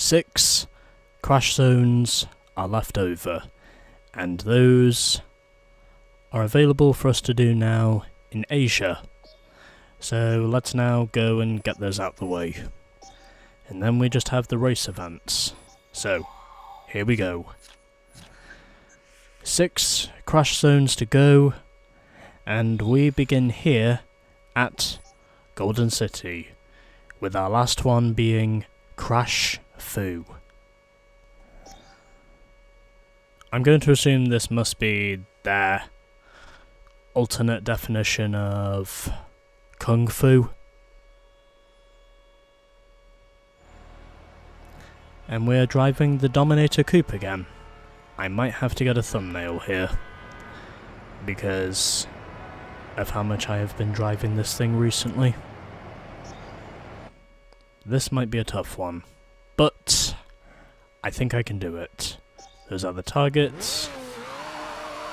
6 crash zones are left over, and those are available for us to do now in Asia. So let's now go and get those out the way. And then we just have the race events. So, here we go. 6 crash zones to go, and we begin here at Golden City, with our last one being Crash Foo. I'm going to assume this must be their alternate definition of Kung Fu. And we're driving the Dominator Coupe again. I might have to get a thumbnail here, because of how much I have been driving this thing recently. This might be a tough one, but I think I can do it. Those are the targets.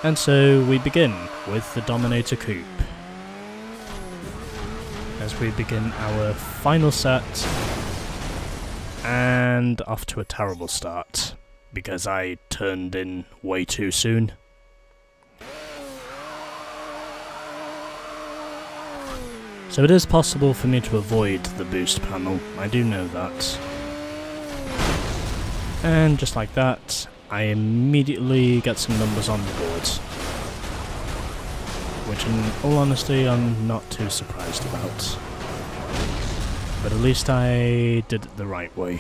And so we begin with the Dominator Coupe, as we begin our final set, and off to a terrible start, because I turned in way too soon. So it is possible for me to avoid the boost panel, I do know that. And just like that, I immediately get some numbers on the board, which in all honesty I'm not too surprised about. But at least I did it the right way.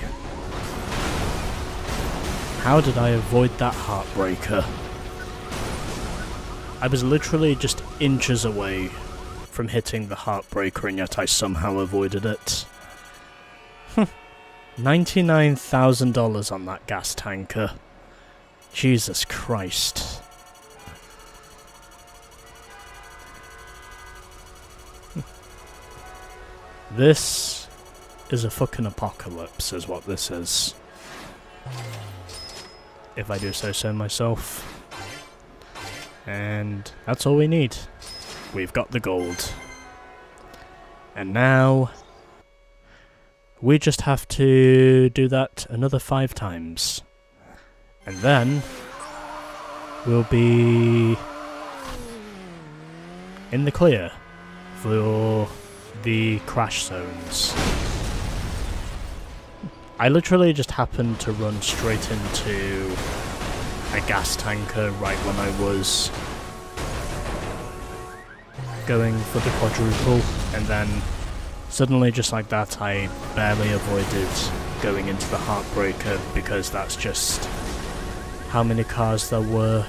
How did I avoid that heartbreaker? I was literally just inches away from hitting the heartbreaker, and yet I somehow avoided it. $99,000 on that gas tanker. Jesus Christ. This is a fucking apocalypse, is what this is. If I do say so myself. And that's all we need. We've got the gold. And now we just have to do that another 5 times. And then we'll be in the clear for the crash zones. I literally just happened to run straight into a gas tanker right when I was going for the quadruple, and then suddenly, just like that, I barely avoided going into the heartbreaker, because that's just how many cars there were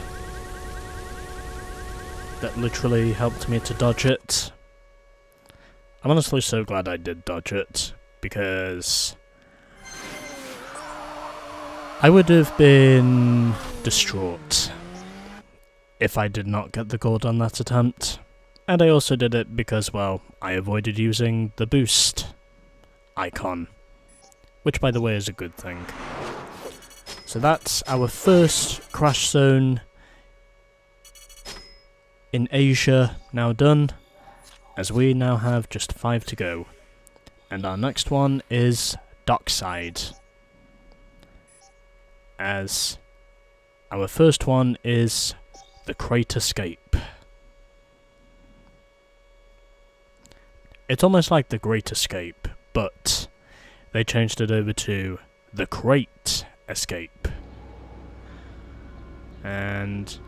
that literally helped me to dodge it. I'm honestly so glad I did dodge it, because I would have been distraught if I did not get the gold on that attempt. And I also did it because, well, I avoided using the boost icon, which by the way is a good thing. So that's our first crash zone in Asia now done, as we now have just 5 to go. And our next one is Dockside, as our first one is the Crate Escape. It's almost like the Great Escape, but they changed it over to the Crate Escape. And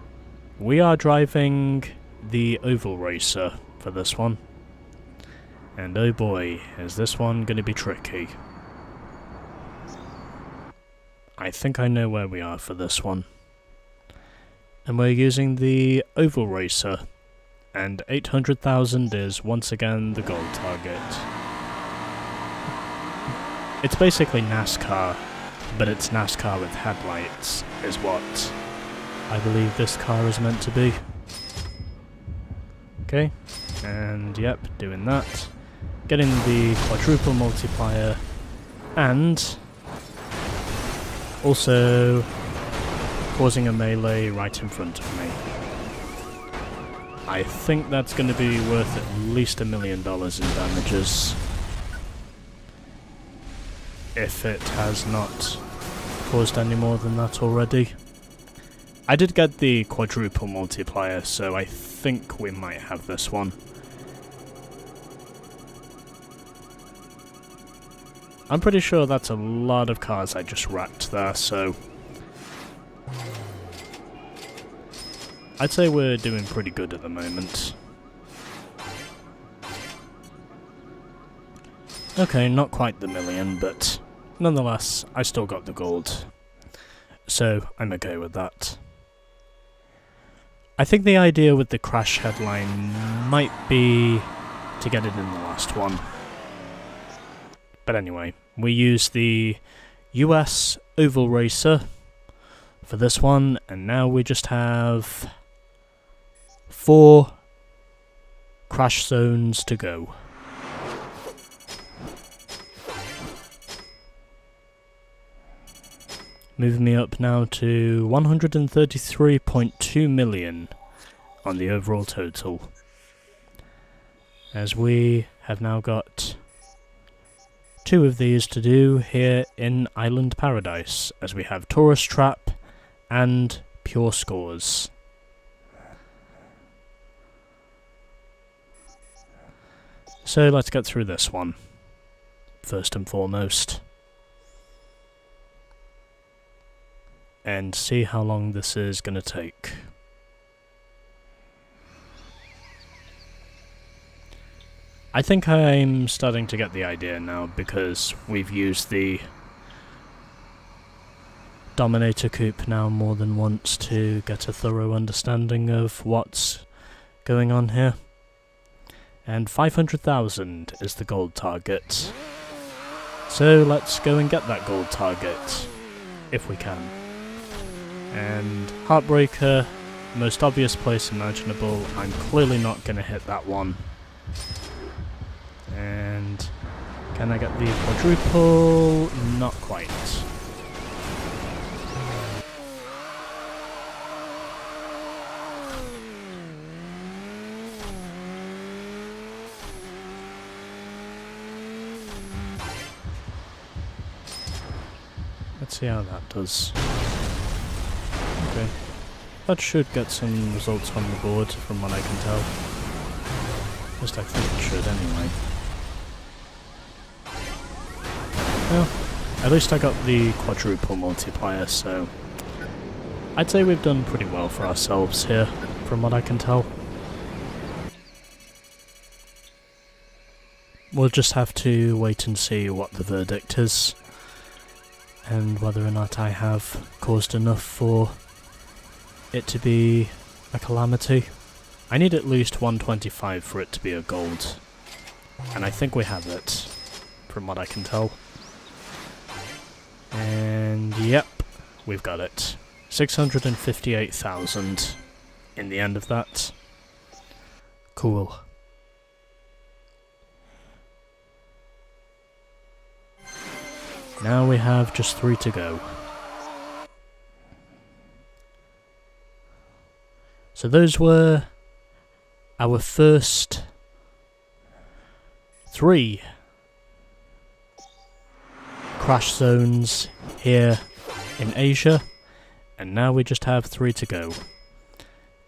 we are driving the Oval Racer for this one. And oh boy, is this one going to be tricky. I think I know where we are for this one. And we're using the Oval Racer. And 800,000 is once again the gold target. It's basically NASCAR, but it's NASCAR with headlights, is what I believe this car is meant to be. Okay, and yep, doing that. Getting the quadruple multiplier, and also causing a melee right in front of me. I think that's going to be worth at least $1 million in damages. if it has not caused any more than that already. I did get the quadruple multiplier, so I think we might have this one. I'm pretty sure that's a lot of cars I just wrecked there, so I'd say we're doing pretty good at the moment. Okay, not quite the million, but nonetheless, I still got the gold. So, I'm okay with that. I think the idea with the crash headline might be to get it in the last one. But anyway, we use the US Oval Racer for this one, and now we just have 4 crash zones to go. Moving me up now to 133.2 million on the overall total, as we have now got 2 of these to do here in Island Paradise, as we have Tourist Trap and Pure Scores. So let's get through this one, first and foremost, and see how long this is going to take. I think I'm starting to get the idea now, because we've used the Dominator Coupe now more than once to get a thorough understanding of what's going on here. And 500,000 is the gold target. So let's go and get that gold target, if we can. And Heartbreaker, most obvious place imaginable. I'm clearly not going to hit that one. And can I get the quadruple? Not quite. Let's see how that does. Okay. That should get some results on the board, from what I can tell. At least I think it should, anyway. Well, at least I got the quadruple multiplier, so I'd say we've done pretty well for ourselves here, from what I can tell. We'll just have to wait and see what the verdict is, and whether or not I have caused enough for it to be a calamity. I need at least 125 for it to be a gold, and I think we have it, from what I can tell. And yep, we've got it. 658,000 in the end of that. Cool. Now we have just 3 to go. So those were our first 3 crash zones here in Asia, and now we just have 3 to go,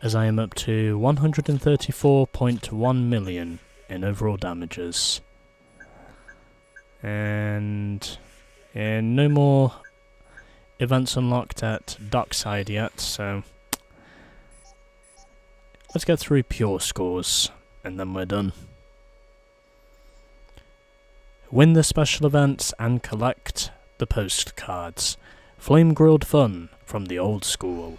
as I am up to 134.1 million in overall damages. And no more events unlocked at Dockside yet, so let's get through pure scores, and then we're done. Win the special events and collect the postcards. Flame grilled fun from the old school.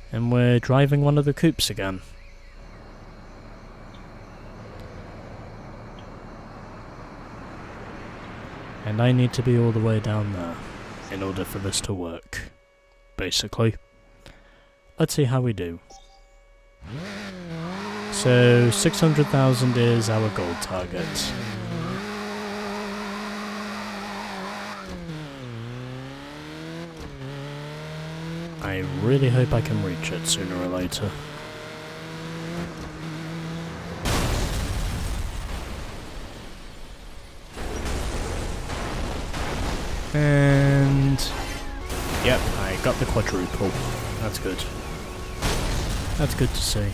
And we're driving one of the coupes again. And I need to be all the way down there in order for this to work, basically. Let's see how we do. So 600,000 is our gold target. I really hope I can reach it sooner or later. And yep, I got the quadruple. That's good. That's good to see.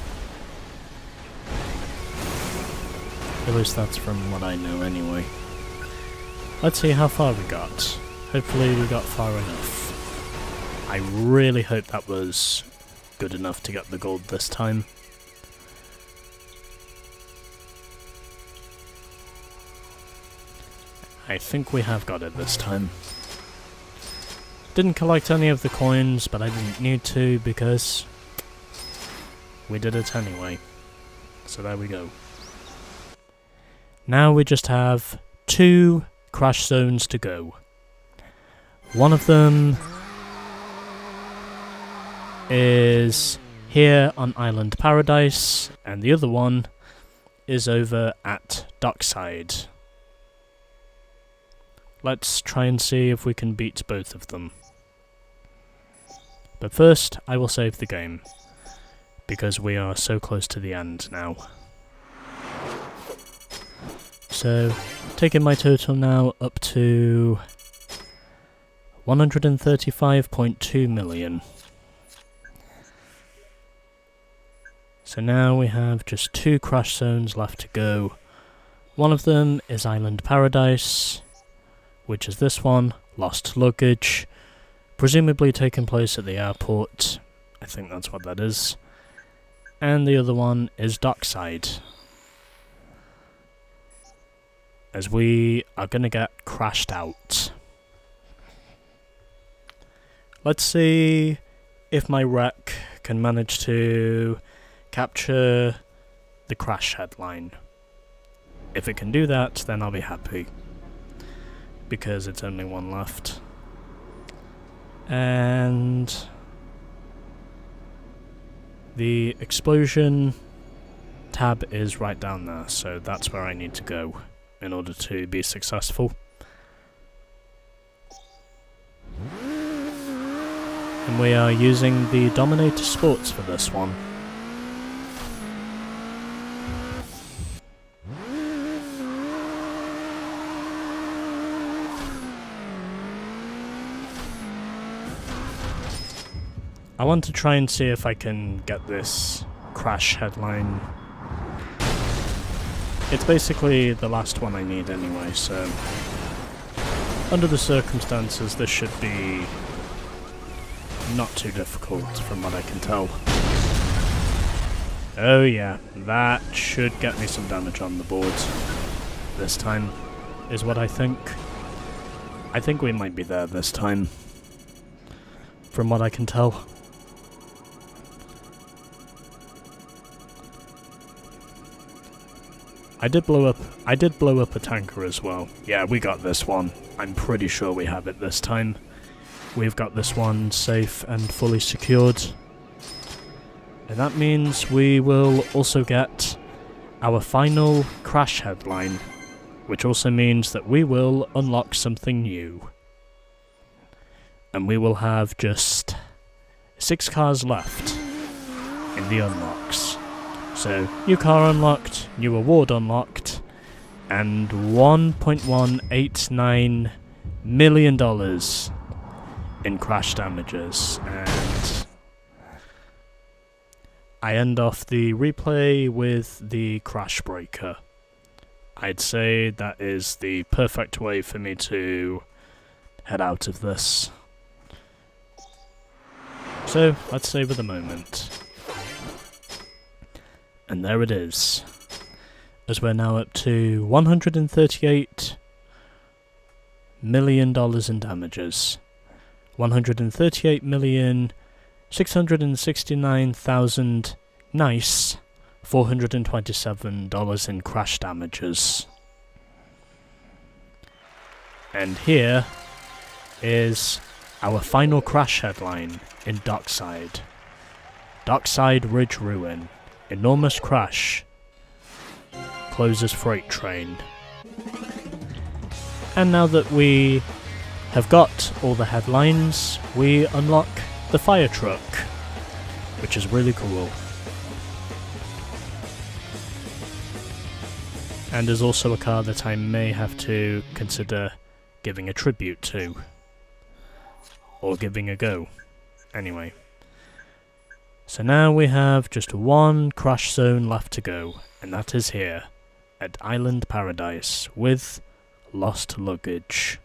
At least that's from what I know anyway. Let's see how far we got. Hopefully we got far enough. I really hope that was good enough to get the gold this time. I think we have got it this time. Didn't collect any of the coins, but I didn't need to because we did it anyway. So there we go. Now we just have 2 crash zones to go. One of them is here on Island Paradise, and the other one is over at Dockside. Let's try and see if we can beat both of them. But first, I will save the game, because we are so close to the end now. So, taking my total now up to 135.2 million. So now we have just 2 crash zones left to go. One of them is Island Paradise, which is this one, Lost Luggage, presumably taking place at the airport. I think that's what that is. And the other one is Dockside, as we are going to get crashed out. Let's see if my wreck can manage to capture the crash headline. If it can do that, then I'll be happy, because it's only one left. And the explosion tab is right down there, so that's where I need to go in order to be successful. And we are using the Dominator Sports for this one. I want to try and see if I can get this crash headline. It's basically the last one I need anyway, so under the circumstances this should be not too difficult from what I can tell. Oh yeah, that should get me some damage on the board this time, is what I think. I think we might be there this time, from what I can tell. I did blow up a tanker as well. Yeah, we got this one. I'm pretty sure we have it this time. We've got this one safe and fully secured. And that means we will also get our final crash headline, which also means that we will unlock something new. And we will have just 6 cars left in the unlocks. So, new car unlocked, new award unlocked, and $1.189 million in crash damages. And I end off the replay with the crash breaker. I'd say that is the perfect way for me to head out of this. So, let's savor the moment. And there it is, as we're now up to $138 million in damages. 138,669,000 nice, $427 in crash damages. And here is our final crash headline in Dockside. Dockside Ridge Ruin. Enormous crash. Closes freight train. And now that we have got all the headlines, we unlock the fire truck, which is really cool. And is also a car that I may have to consider giving a tribute to. Or giving a go. Anyway. So now we have just one crash zone left to go, and that is here, at Island Paradise, with Lost Luggage.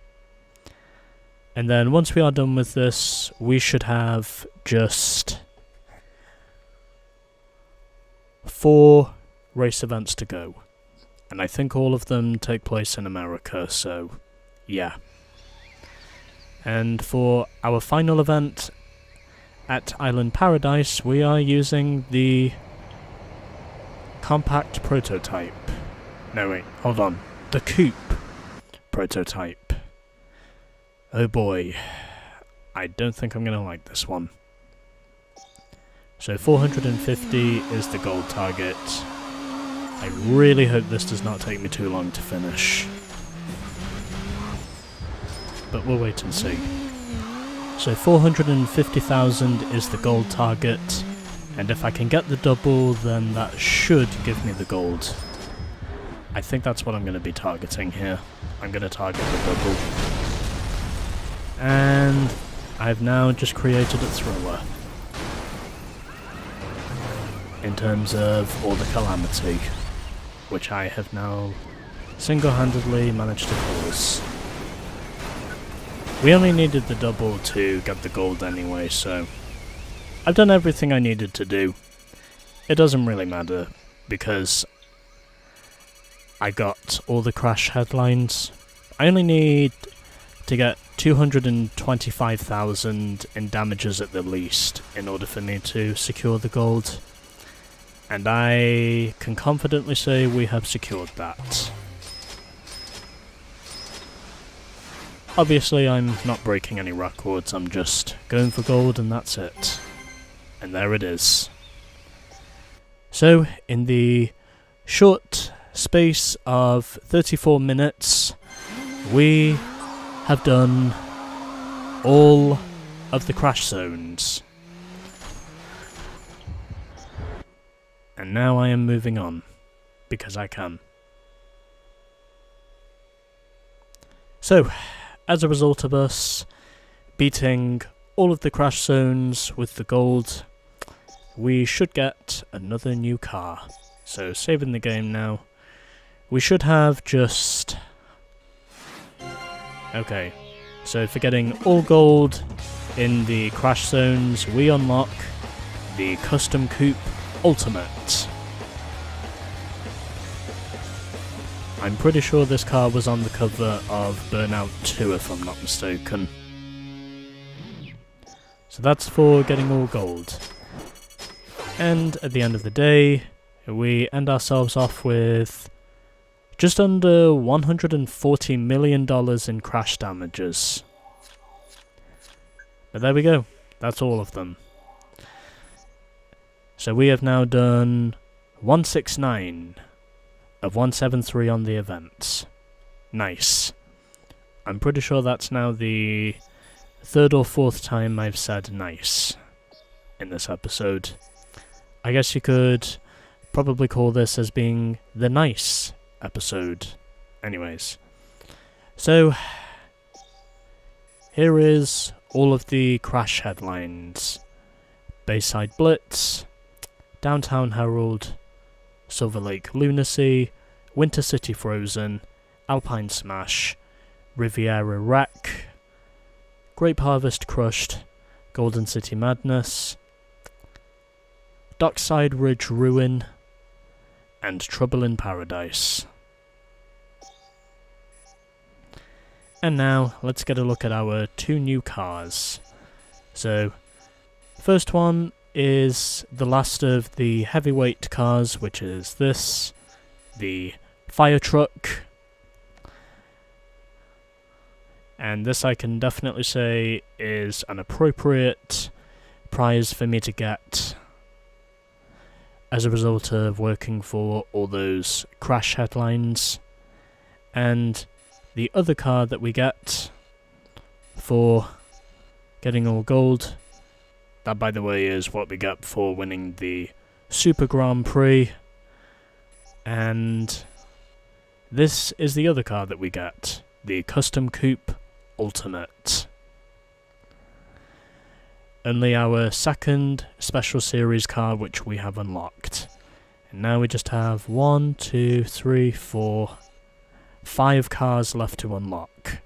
And then once we are done with this, we should have just 4 race events to go. And I think all of them take place in America, so yeah. And for our final event at Island Paradise, we are using the compact prototype. No wait, hold on. The coupe prototype. Oh boy. I don't think I'm gonna like this one. So 450 is the gold target. I really hope this does not take me too long to finish. But we'll wait and see. So 450,000 is the gold target, and if I can get the double, then that should give me the gold. I think that's what I'm going to be targeting here. I'm going to target the double. And I've now just created a thriller. In terms of all the calamity, which I have now single-handedly managed to cause. We only needed the double to get the gold anyway, so I've done everything I needed to do. It doesn't really matter, because I got all the crash headlines. I only need to get 225,000 in damages at the least in order for me to secure the gold. And I can confidently say we have secured that. Obviously I'm not breaking any records, I'm just going for gold and that's it. And there it is. So, in the short space of 34 minutes, we have done all of the crash zones. And now I am moving on, because I can. So, as a result of us beating all of the crash zones with the gold, we should get another new car. So, saving the game now. We should have just... Okay, so for getting all gold in the crash zones, we unlock the Custom Coupe Ultimate. I'm pretty sure this car was on the cover of Burnout 2 if I'm not mistaken. So that's for getting all gold. And at the end of the day, we end ourselves off with just under $140 million in crash damages. But there we go, that's all of them. So we have now done 169 of 173 on the events. Nice. I'm pretty sure that's now the 3rd or 4th time I've said nice in this episode. I guess you could probably call this as being the nice episode. Anyways. So, here is all of the crash headlines. Bayside Blitz, Downtown Herald, Silver Lake Lunacy, Winter City Frozen, Alpine Smash, Riviera Wreck, Grape Harvest Crushed, Golden City Madness, Dockside Ridge Ruin, and Trouble in Paradise. And now, let's get a look at our 2 new cars. So, first one is the last of the heavyweight cars, which is this, the fire truck. And this I can definitely say is an appropriate prize for me to get as a result of working for all those crash headlines. And the other car that we get for getting all gold, that, by the way, is what we get for winning the Super Grand Prix. And this is the other car that we get. the Custom Coupe Ultimate. Only our second Special Series car which we have unlocked. And now we just have 1, 2, 3, 4, 5 cars left to unlock.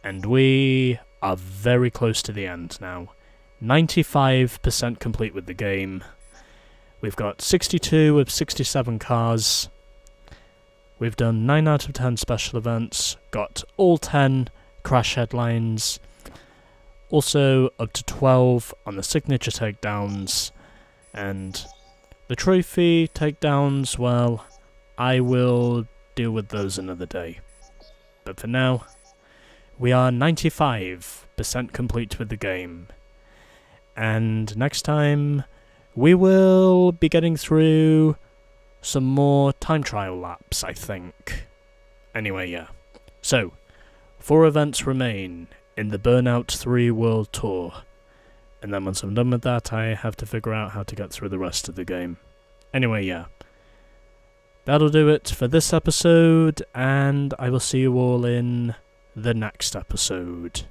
And we are very close to the end now. 95% complete with the game. We've got 62 of 67 cars. We've done 9 out of 10 special events. Got all 10 crash headlines. Also up to 12 on the signature takedowns. And the trophy takedowns, well, I will deal with those another day. But for now, we are 95% complete with the game. And next time, we will be getting through some more time trial laps, I think. Anyway, yeah. So, 4 events remain in the Burnout 3 World Tour. And then once I'm done with that, I have to figure out how to get through the rest of the game. Anyway, yeah. That'll do it for this episode, and I will see you all in the next episode.